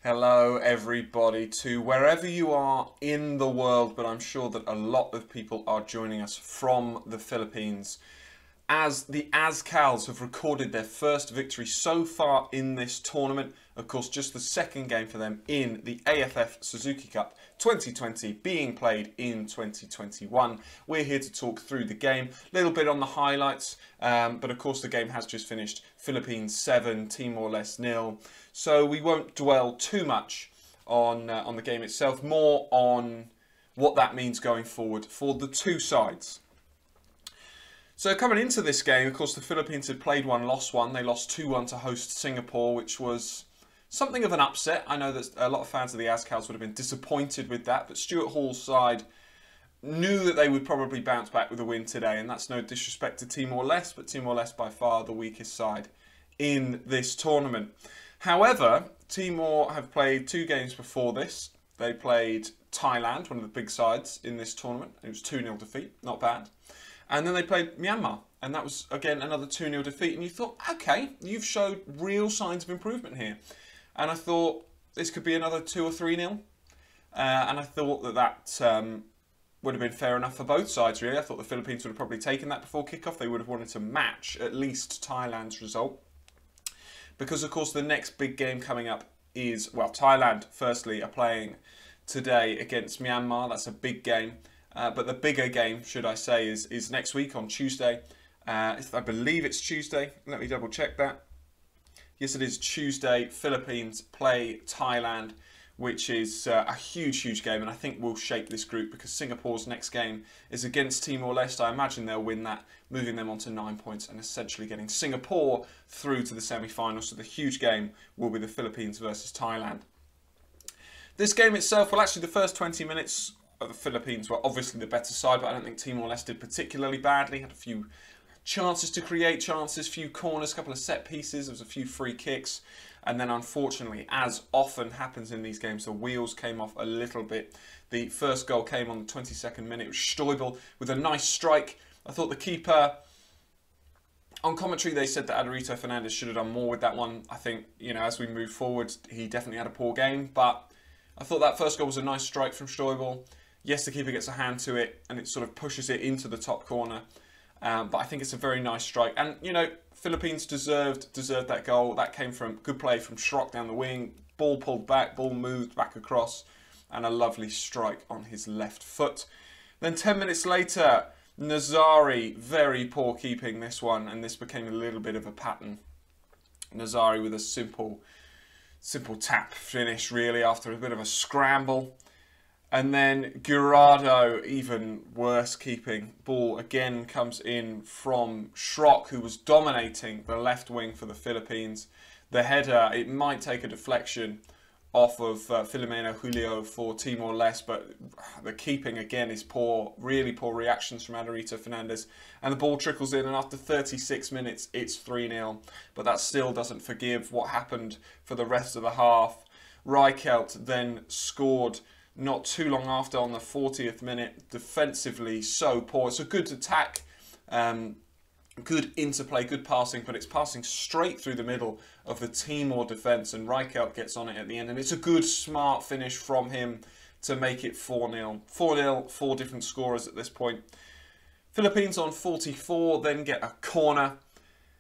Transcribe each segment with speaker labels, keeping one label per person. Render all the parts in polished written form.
Speaker 1: Hello everybody to wherever you are in the world, but I'm sure that a lot of people are joining us from the Philippines as the Azkals have recorded their first victory so far in this tournament. Of course, just the second game for them in the AFF Suzuki Cup 2020 being played in 2021. We're here to talk through the game, a little bit on the highlights, but of course the game has just finished. Philippines 7, Timor-Leste 0. So we won't dwell too much on the game itself, more on what that means going forward for the two sides. So coming into this game, of course, the Philippines had played one, lost one. They lost 2-1 to host Singapore, which was something of an upset. I know that a lot of fans of the Azkals would have been disappointed with that, but Stuart Hall's side knew that they would probably bounce back with a win today, and that's no disrespect to Timor-Leste, but Timor-Leste by far the weakest side in this tournament. However, Timor have played 2 games before this. They played Thailand, one of the big sides in this tournament. It was 2-0 defeat, not bad. And then they played Myanmar, and that was, again, another 2-0 defeat. And you thought, okay, you've showed real signs of improvement here. And I thought this could be another 2 or 3-0. And I thought that would have been fair enough for both sides, really. I thought the Philippines would have probably taken that before kickoff. They would have wanted to match at least Thailand's result. Because, of course, the next big game coming up is, well, Thailand, firstly, are playing today against Myanmar. That's a big game. But the bigger game, should I say, is next week on Tuesday. I believe it's Tuesday. Let me double check that. Yes, it is Tuesday. Philippines play Thailand, which is a huge, huge game. And I think will shape this group because Singapore's next game is against Timor-Leste. I imagine they'll win that, moving them on to 9 points and essentially getting Singapore through to the semi-finals. So the huge game will be the Philippines versus Thailand. This game itself, well, actually the first 20 minutes... The Philippines were obviously the better side, but I don't think Timor-Leste did particularly badly. Had a few chances to create chances, few corners, a couple of set pieces, there was a few free kicks. And then unfortunately, as often happens in these games, the wheels came off a little bit. The first goal came on the 22nd minute. It was Stoibel with a nice strike. I thought the keeper... On commentary, they said that Aderito Fernandez should have done more with that one. I think, you know, as we move forward, he definitely had a poor game. But I thought that first goal was a nice strike from Stoibel. Yes, the keeper gets a hand to it and it sort of pushes it into the top corner. But I think it's a very nice strike. And, you know, Philippines deserved that goal. That came from good play from Schrock down the wing. Ball pulled back, ball moved back across. And a lovely strike on his left foot. Then 10 minutes later, Nazari, very poor keeping this one. And this became a little bit of a pattern. Nazari with a simple tap finish, really, after a bit of a scramble. And then Gurado, even worse keeping. Ball again comes in from Schrock, who was dominating the left wing for the Philippines. The header, it might take a deflection off of Filomeno Julio for Timor-Leste, but the keeping again is poor. Really poor reactions from Aderito Fernandez. And the ball trickles in, and after 36 minutes, it's 3-0. But that still doesn't forgive what happened for the rest of the half. Reichelt then scored not too long after on the 40th minute. Defensively so poor. It's a good attack, good interplay, good passing, but it's passing straight through the middle of the Timor defence, and Reichelt gets on it at the end, and it's a good smart finish from him to make it 4-0. 4-0, 4 different scorers at this point. Philippines on 44 then get a corner.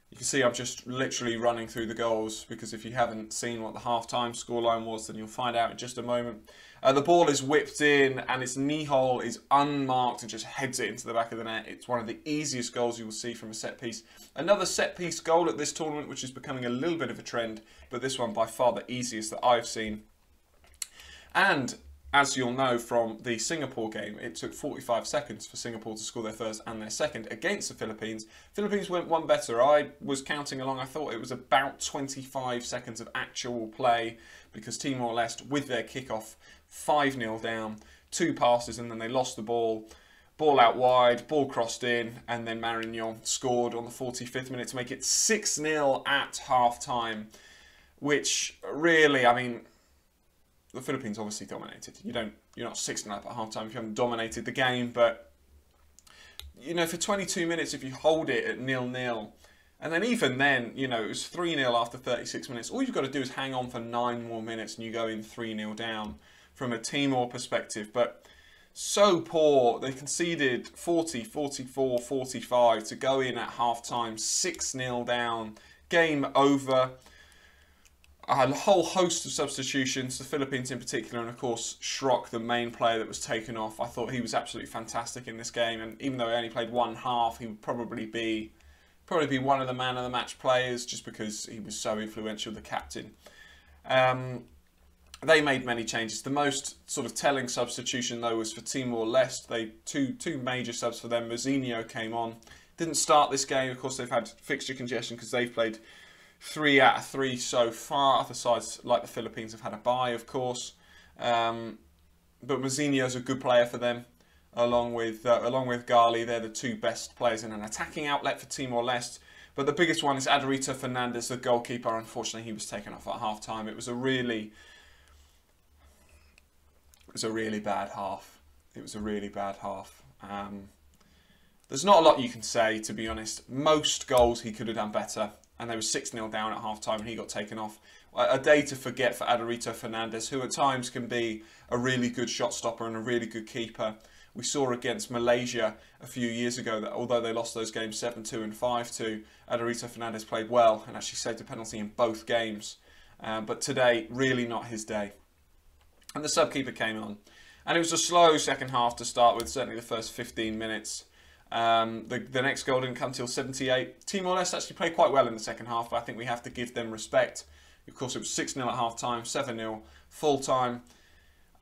Speaker 1: You can see I'm just literally running through the goals because if you haven't seen what the half-time scoreline was, then you'll find out in just a moment. The ball is whipped in and its knee hole is unmarked and just heads it into the back of the net. It's one of the easiest goals you will see from a set piece. Another set piece goal at this tournament, which is becoming a little bit of a trend, but this one by far the easiest that I've seen. And as you'll know from the Singapore game, it took 45 seconds for Singapore to score their first and their second against the Philippines. Philippines went one better. I was counting along. I thought it was about 25 seconds of actual play because Timor-Leste, with their kickoff, 5-0 down, 2 passes, and then they lost the ball. Ball out wide, ball crossed in, and then Marignon scored on the 45th minute to make it 6-0 at half-time, which really, I mean... The Philippines obviously dominated. You're not 6-0 up at half-time if you haven't dominated the game, but you know, for 22 minutes, if you hold it at 0-0, And then even then, you know, it was 3-0 after 36 minutes. All you've got to do is hang on for 9 more minutes and you go in 3-0 down from a Timor perspective. But so poor. They conceded 40, 44, 45 to go in at half-time, 6-0 down, game over. A whole host of substitutions, the Philippines in particular, and of course Schrock, the main player that was taken off. I thought he was absolutely fantastic in this game, and even though he only played one half, he would probably be one of the man of the match players just because he was so influential, the captain. They made many changes. The most sort of telling substitution though was for Timor-Leste. They two major subs for them. Mozinho came on, didn't start this game. Of course, they've had fixture congestion because they've played 3 out of 3 so far. Other sides, like the Philippines, have had a bye, of course. But Mozinho is a good player for them, along with Gali. They're the 2 best players in an attacking outlet for Timor-Leste. But the biggest one is Adarito Fernandez, the goalkeeper. Unfortunately, he was taken off at half-time. It was a really bad half. It was a really bad half. There's not a lot you can say, to be honest. Most goals he could have done better. And they were 6-0 down at half-time and he got taken off. A day to forget for Adarito Fernandez, who at times can be a really good shot stopper and a really good keeper. We saw against Malaysia a few years ago that although they lost those games 7-2 and 5-2, Adarito Fernandez played well and actually saved a penalty in both games. But today, really not his day. And the sub-keeper came on. And it was a slow second half to start with, certainly the first 15 minutes. The next goal didn't come till 78. Timor-Leste actually played quite well in the second half, but I think we have to give them respect. Of course, it was 6-0 at half-time, 7-0 full-time.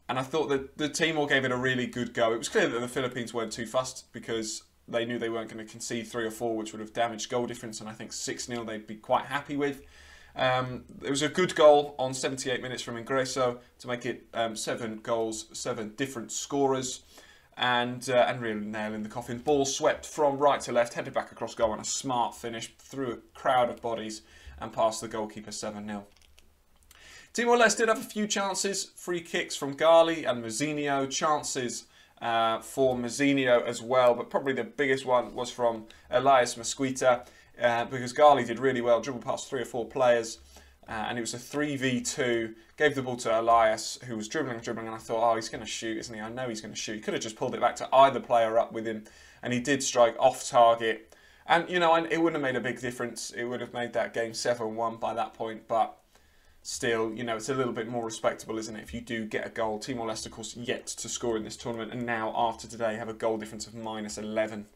Speaker 1: And I thought that the Timor gave it a really good go. It was clear that the Philippines weren't too fussed because they knew they weren't going to concede 3 or 4, which would have damaged goal difference. And I think 6-0 they'd be quite happy with. It was a good goal on 78 minutes from Ingreso to make it 7 goals, 7 different scorers. And really nailing the coffin. Ball swept from right to left, headed back across goal, and a smart finish through a crowd of bodies and past the goalkeeper 7-0. Timor-Leste did have a few chances, free kicks from Gali and Mozinho, chances for Mozinho as well, but probably the biggest one was from Elias Mesquita because Gali did really well, dribbled past 3 or 4 players. And it was a 3v2, gave the ball to Elias, who was dribbling, and I thought, oh, he's going to shoot, isn't he? I know he's going to shoot. He could have just pulled it back to either player up with him, and he did strike off target. And, you know, it wouldn't have made a big difference. It would have made that game 7-1 by that point, but still, you know, it's a little bit more respectable, isn't it, if you do get a goal. Timor-Leste, of course, yet to score in this tournament, and now, after today, have a goal difference of -11.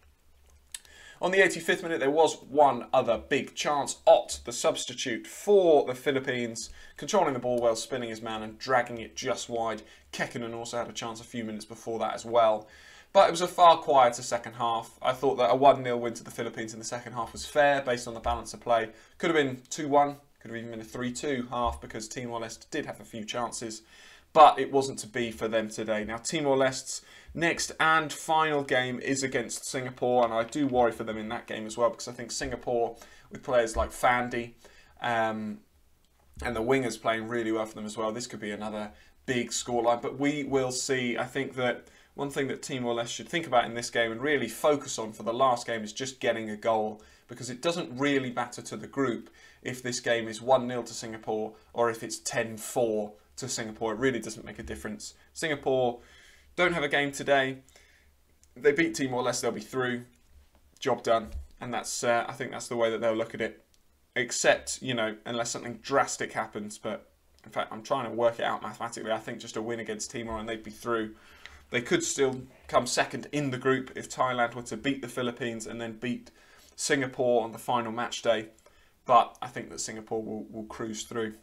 Speaker 1: On the 85th minute, there was one other big chance. Ott, the substitute for the Philippines, controlling the ball well, spinning his man and dragging it just wide. Kekkonen also had a chance a few minutes before that as well. But it was a far quieter second half. I thought that a 1-0 win to the Philippines in the second half was fair based on the balance of play. Could have been 2-1, could have even been a 3-2 half because Timor-Leste did have a few chances. But it wasn't to be for them today. Now, Timor-Leste's next and final game is against Singapore, and I do worry for them in that game as well because I think Singapore, with players like Fandi and the wingers playing really well for them as well, this could be another big scoreline. But we will see. I think that one thing that Timor-Leste should think about in this game and really focus on for the last game is just getting a goal, because it doesn't really matter to the group if this game is 1-0 to Singapore or if it's 10-4 to Singapore. It really doesn't make a difference. Singapore don't have a game today. They beat Timor-Leste, they'll be through. Job done. And that's I think that's the way that they'll look at it. Except, you know, unless something drastic happens. But in fact, I'm trying to work it out mathematically. I think just a win against Timor and they'd be through. They could still come second in the group if Thailand were to beat the Philippines and then beat Singapore on the final match day. But I think that Singapore will cruise through.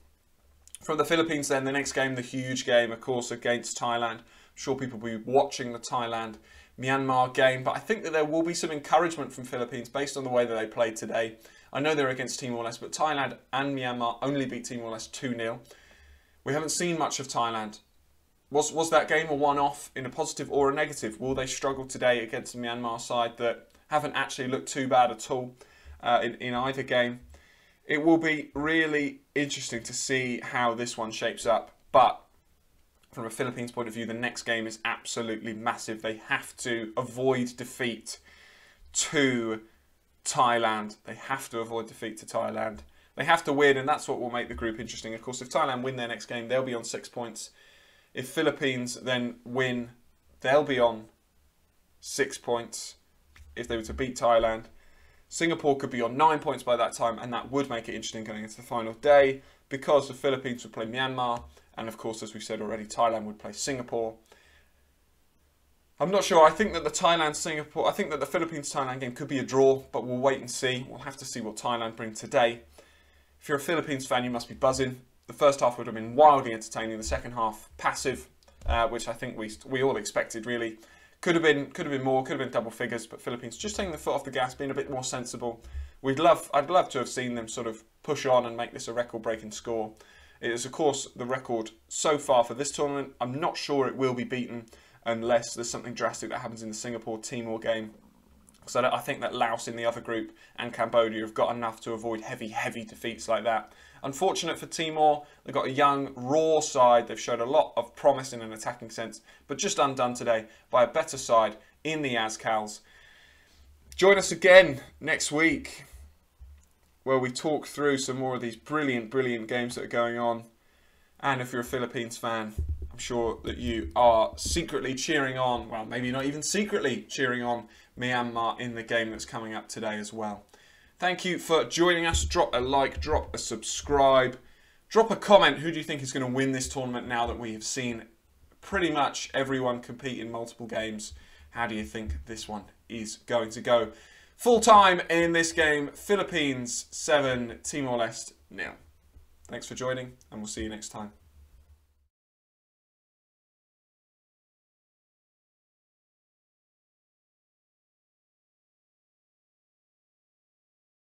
Speaker 1: From the Philippines then, the next game, the huge game, of course, against Thailand. I'm sure people will be watching the Thailand-Myanmar game, but I think that there will be some encouragement from Philippines based on the way that they played today. I know they're against Timor-Leste, but Thailand and Myanmar only beat Timor-Leste 2-0. We haven't seen much of Thailand. Was that game a one-off in a positive or a negative? Will they struggle today against the Myanmar side that haven't actually looked too bad at all in either game? It will be really interesting to see how this one shapes up. But from a Philippines point of view, the next game is absolutely massive. They have to avoid defeat to Thailand. They have to avoid defeat to Thailand. They have to win, and that's what will make the group interesting. Of course, if Thailand win their next game, they'll be on 6 points. If Philippines then win, they'll be on 6 points if they were to beat Thailand. Singapore could be on 9 points by that time, and that would make it interesting going into the final day, because the Philippines would play Myanmar, and of course, as we said already, Thailand would play Singapore. I'm not sure. I think that the Philippines-Thailand game could be a draw, but we'll wait and see. We'll have to see what Thailand bring today. If you're a Philippines fan, you must be buzzing. The first half would have been wildly entertaining. The second half, passive, which I think we all expected, really. Could have been more, could have been double figures, but Philippines just taking the foot off the gas, being a bit more sensible. I'd love to have seen them sort of push on and make this a record-breaking score. It is, of course, the record so far for this tournament. I'm not sure it will be beaten unless there's something drastic that happens in the Singapore-Timor game. So I think that Laos in the other group and Cambodia have got enough to avoid heavy defeats like that. Unfortunate for Timor, they've got a young, raw side. They've showed a lot of promise in an attacking sense, but just undone today by a better side in the Azkals. Join us again next week, where we talk through some more of these brilliant games that are going on. And if you're a Philippines fan, I'm sure that you are secretly cheering on, well, maybe not even secretly cheering on Myanmar in the game that's coming up today as well. Thank you for joining us. Drop a like, drop a subscribe, drop a comment. Who do you think is going to win this tournament now that we have seen pretty much everyone compete in multiple games? How do you think this one is going to go? Full time in this game, Philippines 7, Timor-Leste 0. Thanks for joining, and we'll see you next time.